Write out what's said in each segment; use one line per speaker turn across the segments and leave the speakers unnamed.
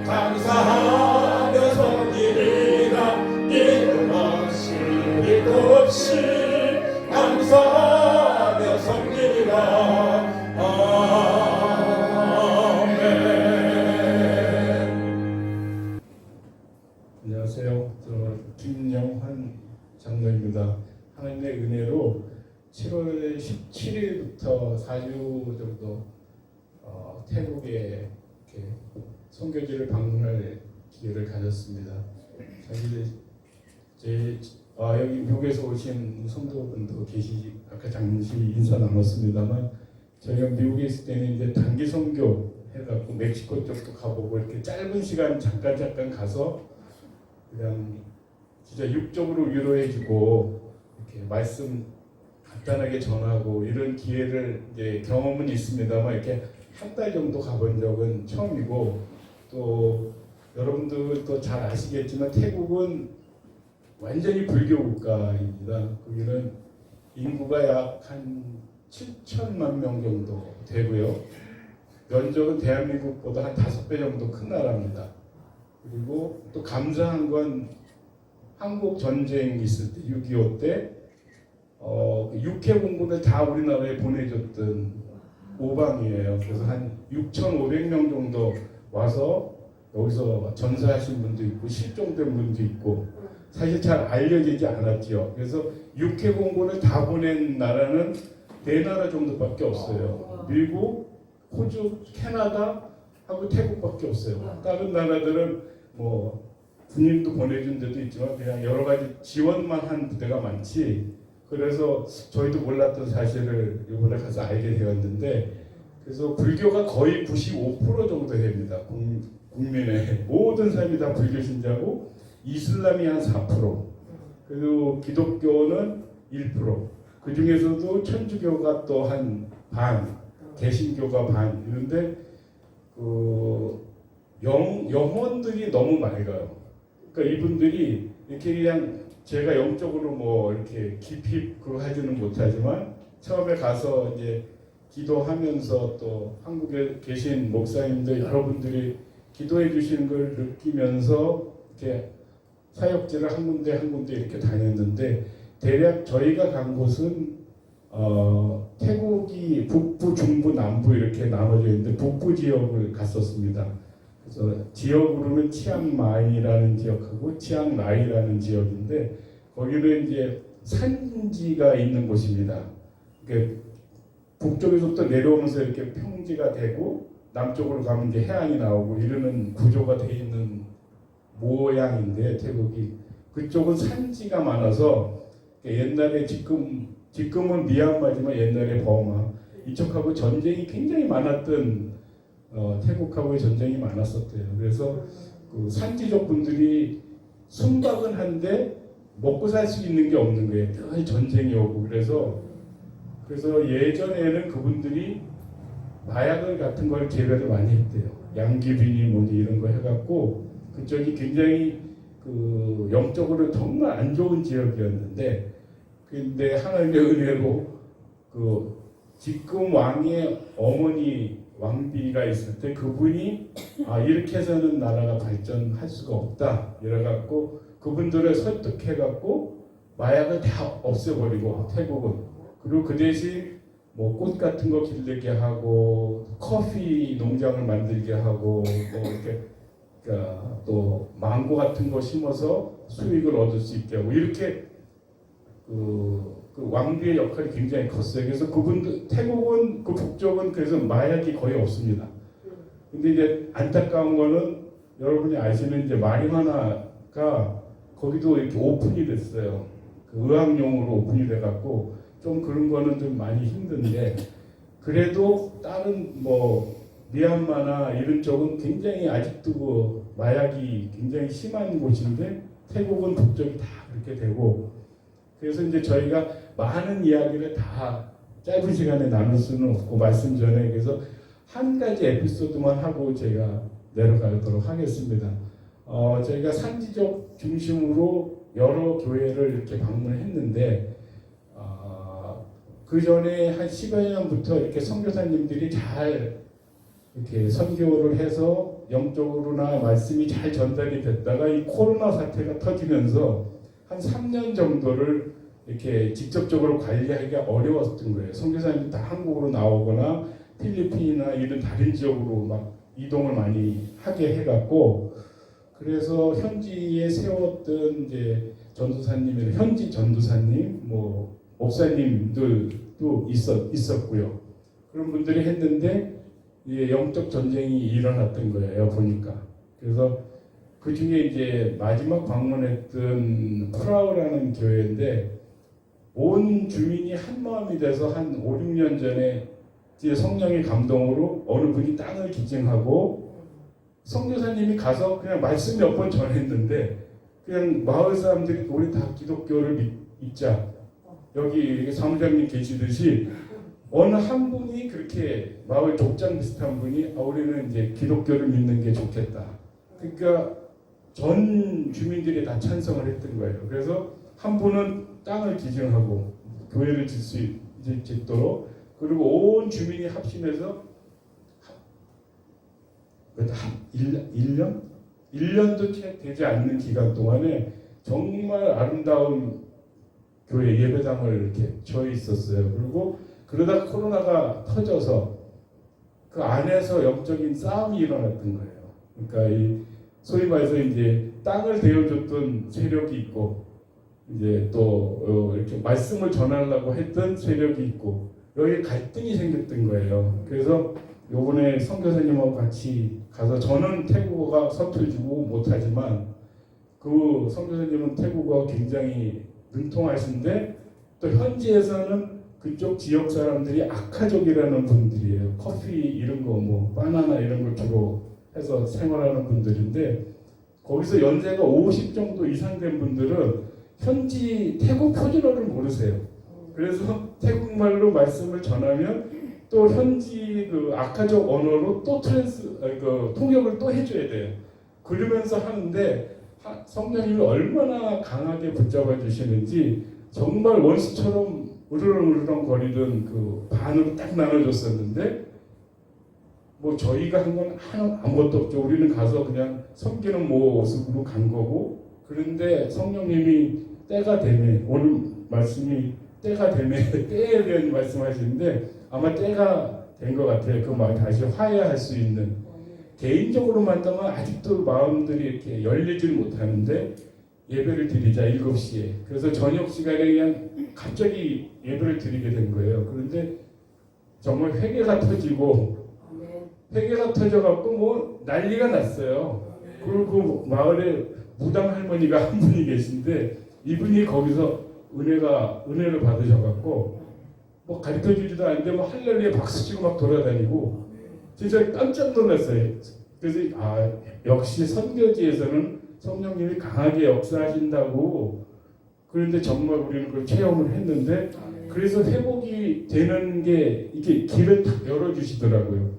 감사하며 섬기리라. 이름 없이 이름 없이 감사하며 섬기리라. 아멘.
안녕하세요. 저 김영환 장로입니다. 하나님의 은혜로 7월 17일부터 4주 정도 태국에 이렇게 선교지를 방문할 기회를 가졌습니다. 여기 미국에서 오신 성도분도 아까 잠시 인사 나눴습니다만, 저희가 미국에 있을 때는 이제 단기 선교 해갖고 멕시코 쪽도 가보고 이렇게 짧은 시간 잠깐 가서 그냥 진짜 육적으로 위로해주고 이렇게 말씀 간단하게 전하고 이런 기회를 이제 경험은 있습니다만, 이렇게 한 달 정도 가본 적은 처음이고, 또 여러분들도 잘 아시겠지만 태국은 완전히 불교 국가입니다. 거기는 인구가 약 한 7천만 명 정도 되고요. 면적은 대한민국보다 한 5배 정도 큰 나라입니다. 그리고 또 감사한 건 한국 전쟁 있을 때 6.25 때 육해 공군을 다 우리나라에 보내줬던 모방이에요. 그래서 한 6,500명 정도 와서 여기서 전사하신 분도 있고 실종된 분도 있고, 사실 잘 알려지지 않았죠. 그래서 육해 공군을 다 보낸 나라는 4나라 정도밖에 없어요. 미국, 호주, 캐나다 하고 태국밖에 없어요. 다른 나라들은 뭐 군인도 보내준 데도 있지만 그냥 여러 가지 지원만 한 부대가 많지. 그래서 저희도 몰랐던 사실을 이번에 가서 알게 되었는데, 그래서 불교가 거의 95% 정도 됩니다. 국민의 모든 사람이 다 불교 신자고, 이슬람이 한 4%, 그리고 기독교는 1%, 그 중에서도 천주교가 또 한 반, 개신교가 반. 이런데 영혼들이 너무 맑아요. 그러니까 이분들이 이렇게 그냥 제가 영적으로 뭐 이렇게 깊이 그거 하지는 못하지만, 처음에 가서 이제 기도하면서 또 한국에 계신 목사님들 여러분들이 기도해 주시는 걸 느끼면서 이렇게 사역지를 한 군데 이렇게 다녔는데, 대략 저희가 간 곳은 태국이 북부, 중부, 남부 이렇게 나눠져 있는데 북부 지역을 갔었습니다. 그래서 지역으로는 치앙마이라는 지역하고 치앙라이라는 지역인데, 거기는 이제 산지가 있는 곳입니다. 북쪽에서부터 내려오면서 이렇게 평지가 되고 남쪽으로 가면 이제 해안이 나오고 이러는 구조가 되어 있는 모양인데, 태국이 그쪽은 산지가 많아서 옛날에 지금은 미얀마지만 옛날에 버마 이쪽하고 전쟁이 굉장히 많았던 태국하고의 전쟁이 많았었대요. 그래서 그 산지족 분들이 순박은 한데 먹고 살 수 있는 게 없는 거예요. 늘 전쟁이 오고. 그래서 예전에는 그분들이 마약을 같은 걸 재배를 많이 했대요. 양귀비니 뭐니 이런 거 해갖고, 그쪽이 굉장히 그 영적으로 정말 안 좋은 지역이었는데, 근데 하나님의 은혜로 그 지금 왕의 어머니 왕비가 있을 때 그분이 이렇게 해서는 나라가 발전할 수가 없다 이래갖고 그분들을 설득해갖고 마약을 다 없애버리고, 태국은. 그리고 그 대신 뭐 꽃 같은 거 기르게 하고 커피 농장을 만들게 하고 뭐 이렇게 또 망고 같은 거 심어서 수익을 얻을 수 있게 하고, 이렇게 그 왕비의 역할이 굉장히 컸어요. 그래서 그분들 태국은 그 북쪽은 그래서 마약이 거의 없습니다. 근데 이제 안타까운 거는 여러분이 아시는 이제 마리화나가 거기도 이렇게 오픈이 됐어요. 그 의학용으로 오픈이 돼갖고 좀 그런 거는 좀 많이 힘든데, 그래도 다른 뭐 미얀마나 이런 쪽은 굉장히 아직도 그 마약이 굉장히 심한 곳인데, 태국은 북쪽이 다 그렇게 되고, 그래서 이제 저희가 많은 이야기를 다 짧은 시간에 나눌 수는 없고 말씀 전에, 그래서 한 가지 에피소드만 하고 제가 내려가도록 하겠습니다. 저희가 산지족 중심으로 여러 교회를 이렇게 방문했는데, 그 전에 한 10여 년부터 이렇게 선교사님들이 잘 이렇게 선교를 해서 영적으로나 말씀이 잘 전달이 됐다가 이 코로나 사태가 터지면서 한 3년 정도를 이렇게 직접적으로 관리하기가 어려웠던 거예요. 선교사님들 다 한국으로 나오거나 필리핀이나 이런 다른 지역으로 막 이동을 많이 하게 해갖고, 그래서 현지에 세웠던 이제 전도사님이나 현지 전도사님, 뭐 목사님들도 있었고요. 그런 분들이 했는데 이제 영적 전쟁이 일어났던 거예요, 보니까. 그래서 그 중에 이제 마지막 방문했던 프라우라는 교회인데, 온 주민이 한 마음이 돼서 한 5, 6년 전에 이제 성령의 감동으로 어느 분이 땅을 기증하고 선교사님이 가서 그냥 말씀 몇 번 전했는데, 그냥 마을 사람들이 우리 다 기독교를 믿자, 여기 사무장님 계시듯이 어느 한 분이 그렇게 마을 족장 비슷한 분이 우리는 이제 기독교를 믿는 게 좋겠다. 그러니까 전 주민들이 다 찬성을 했던 거예요. 그래서 한 분은 땅을 기증하고 교회를 짓도록, 그리고 온 주민이 합심해서 1년도 채 되지 않는 기간 동안에 정말 아름다운 교회 예배당을 이렇게 져 있었어요. 그리고 그러다 코로나가 터져서 그 안에서 영적인 싸움이 일어났던 거예요. 그러니까 이 소위 말해서 이제 땅을 대여줬던 세력이 있고, 이제 또 이렇게 말씀을 전하려고 했던 세력이 있고, 여기 갈등이 생겼던 거예요. 그래서 요번에 선교사님하고 같이 가서, 저는 태국어가 서툴지고 못하지만 그 선교사님은 태국어 굉장히 능통하신데, 또 현지에서는 그쪽 지역 사람들이 아카족이라는 분들이에요. 커피 이런 거, 뭐 바나나 이런 걸 주로 해서 생활하는 분들인데, 거기서 연세가 50 정도 이상 된 분들은 현지 태국 표준어를 모르세요. 그래서 태국말로 말씀을 전하면 또 현지 그 아카족 언어로 또 통역을 또 해줘야 돼요. 그러면서 하는데 성령님이 얼마나 강하게 붙잡아 주시는지, 정말 원수처럼 으르렁으르렁 거리던 그 반으로 딱 나눠줬었는데, 뭐 저희가 한 건 아무것도 없죠. 우리는 가서 그냥 섬기는 모습으로 간 거고, 그런데 성령님이 때가 되면, 오늘 말씀이 때가 되면 때에 대한 말씀하시는데 아마 때가 된 것 같아요. 그 말 다시 화해할 수 있는. 개인적으로 만나면 아직도 마음들이 이렇게 열리질 못하는데 예배를 드리자 7시에. 그래서 저녁 시간에 그냥 갑자기 예배를 드리게 된 거예요. 그런데 정말 회개가 터지고, 회개가 터져갖고 뭐 난리가 났어요. 그리고 그 마을에 무당 할머니가 한 분이 계신데, 이분이 거기서 은혜를 받으셔갖고 뭐 가르쳐주지도 않는데 뭐 할렐루야 박수치고 막 돌아다니고, 진짜 깜짝 놀랐어요. 그래서 역시 선교지에서는 성령님이 강하게 역사하신다고. 그런데 정말 우리는 그걸 체험을 했는데, 그래서 회복이 되는 게 이렇게 길을 탁 열어주시더라고요.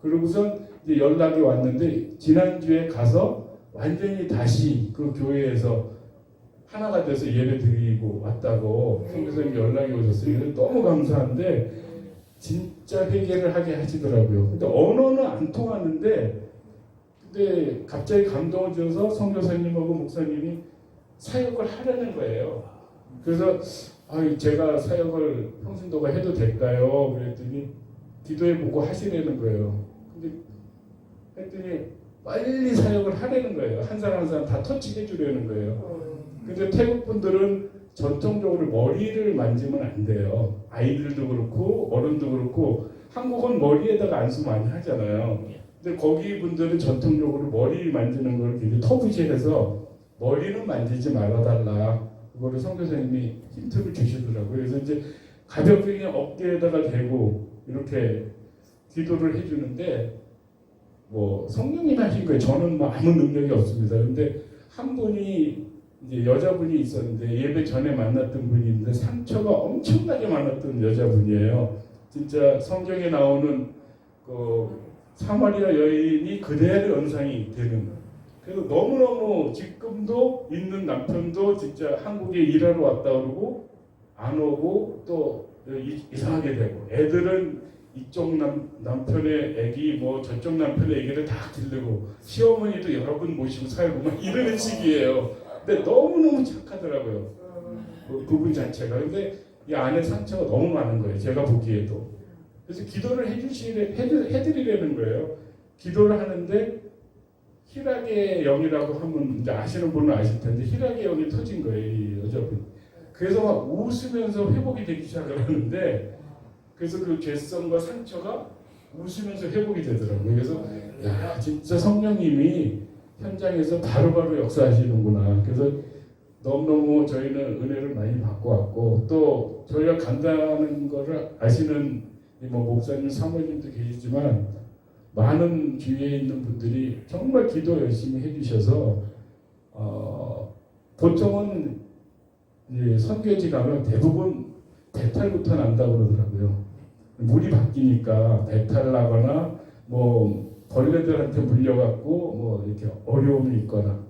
그러고선 이제 연락이 왔는데, 지난주에 가서 완전히 다시 그 교회에서 하나가 돼서 예배 드리고 왔다고 선교사님이 연락이 오셨어요. 너무 감사한데 진짜 회개를 하게 하시더라고요. 근데 언어는 안 통하는데, 근데 갑자기 감동을 줘서 선교사님하고 목사님이 사역을 하려는 거예요. 그래서 제가 사역을 평신도가 해도 될까요? 그랬더니 기도해보고 하시려는 거예요. 근데 했더니 빨리 사역을 하려는 거예요. 한 사람 한 사람 다 터치해 주려는 거예요. 근데 태국 분들은 전통적으로 머리를 만지면 안 돼요. 아이들도 그렇고 어른도 그렇고, 한국은 머리에다가 안수 많이 하잖아요. 근데 거기 분들은 전통적으로 머리 만지는 걸 굉장히 터부시해서 머리는 만지지 말아달라. 그거를 선교사님이 힌트를 주시더라고요. 그래서 이제 가볍게 그냥 어깨에다가 대고 이렇게 기도를 해주는데, 뭐 성령님이 하신 거예요. 저는 뭐 아무 능력이 없습니다. 근데 한 분이 이제 여자분이 있었는데, 예배 전에 만났던 분이 있는데 상처가 엄청나게 많았던 여자분이에요. 진짜 성경에 나오는 그 사마리아 여인이 그대로 연상이 되는. 그래서 너무너무 지금도 있는 남편도 진짜 한국에 일하러 왔다 그러고 안 오고 또 이상하게 되고, 애들은 이쪽 남편의 애기 뭐 저쪽 남편의 애기를 다 기르고 시어머니도 여러 분 모시고 살고 막 이러는 식이에요. 근데 너무너무 착하더라고요. 그분 자체가. 근데 이 안에 상처가 너무 많은 거예요. 제가 보기에도. 그래서 기도를 해드리려는 거예요. 기도를 하는데 희락의 영이라고 하면 이제 아시는 분은 아실 텐데 희락의 영이 터진 거예요. 이 여자분. 그래서 막 웃으면서 회복이 되기 시작을 하는데 그래서 그 죄성과 상처가 웃으면서 회복이 되더라고요. 그래서 야 진짜 성령님이 현장에서 바로바로 역사하시는구나. 그래서 너무너무 저희는 은혜를 많이 받고 왔고 또 저희가 간다는 거를 아시는 뭐 목사님, 사모님도 계시지만 많은 주위에 있는 분들이 정말 기도 열심히 해주셔서 보통은 이제 선교지 가면 대부분 배탈부터 난다고 그러더라고요. 물이 바뀌니까 배탈 나거나 뭐 벌레들한테 물려갖고 뭐 이렇게 어려움이 있거나.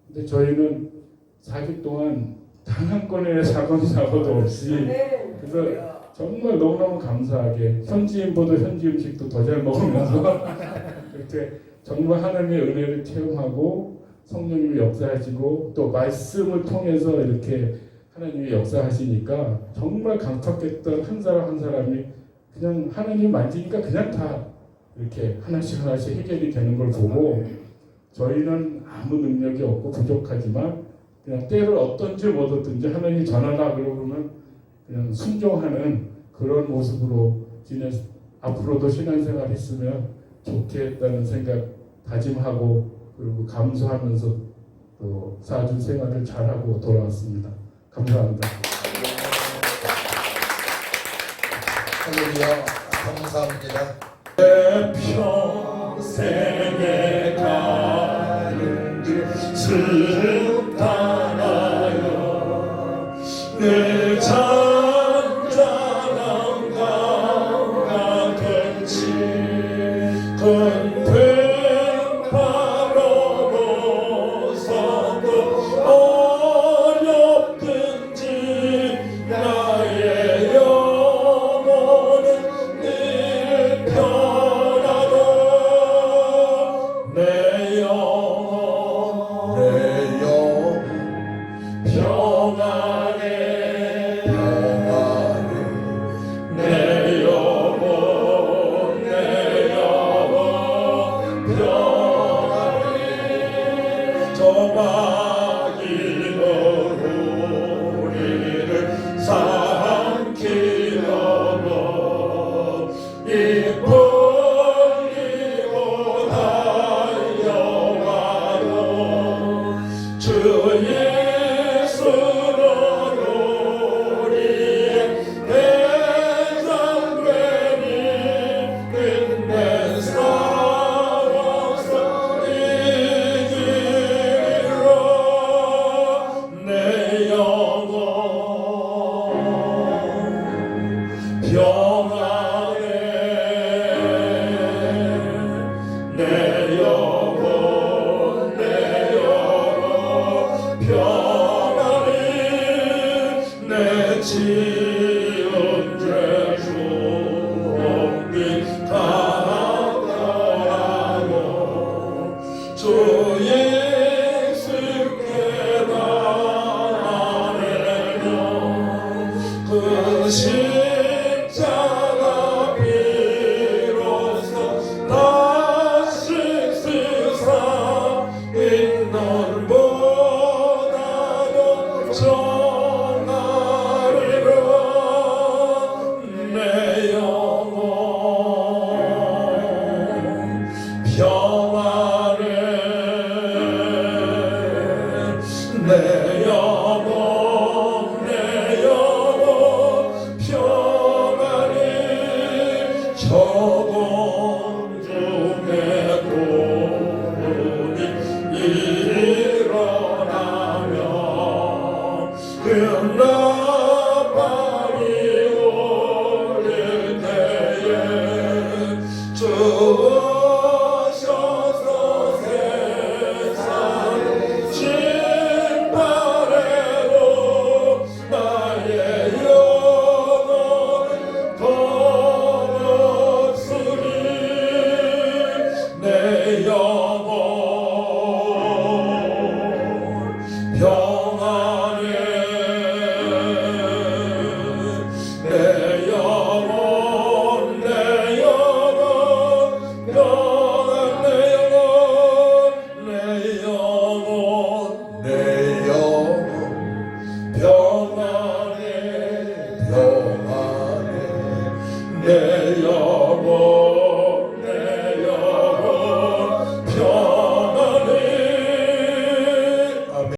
근데 저희는 4주 동안 단 한 건의 사고도 없이 그래서 정말 너무너무 감사하게 현지인보다 현지 음식도 더 잘 먹으면서 이렇게 정말 하나님의 은혜를 체험하고 성령님이 역사하시고 또 말씀을 통해서 이렇게 하나님이 역사하시니까 정말 강팍했던 한 사람 한 사람이 그냥 하나님 만지니까 그냥 다 이렇게 하나씩 해결이 되는 걸 보고 저희는 아무 능력이 없고 부족하지만 그냥 때를 어떤지 못 얻든지 하나님 전하라 그러면 그냥 순종하는 그런 모습으로 앞으로도 신앙생활 했으면 좋겠다는 생각 다짐하고 그리고 감수하면서 또 4주 생활을 잘하고 돌아왔습니다. 감사합니다.
할렐루야. 감사합니다.
내 평생에 가는 길을 따라요 내 잔잔한 강가 든지 큰뱀 바라보서도 어렵든지 나의 영혼은 늘 편하다 내 영혼 평안해 내 영혼 평안해 저 마귀는 우리를 삼키려고 입 벌리고 달려와도 주 예수는 우리의 대장되니 끝내 싸워서 이기리라 내 영혼 평안해 내 영혼 평안해 내 지은 죄 주옵니 강하고 주 예수께 나아내며 그 십자가 비로소 다시 세상 인널보다도 정하리라 내 영혼 평안해 내 영혼 평안해 저공 중에 구름이 일어나면 그 나팔이 울릴 때에 주 오셔서 세상을 심판해도 나의 영혼은 거룩하리라 내 영혼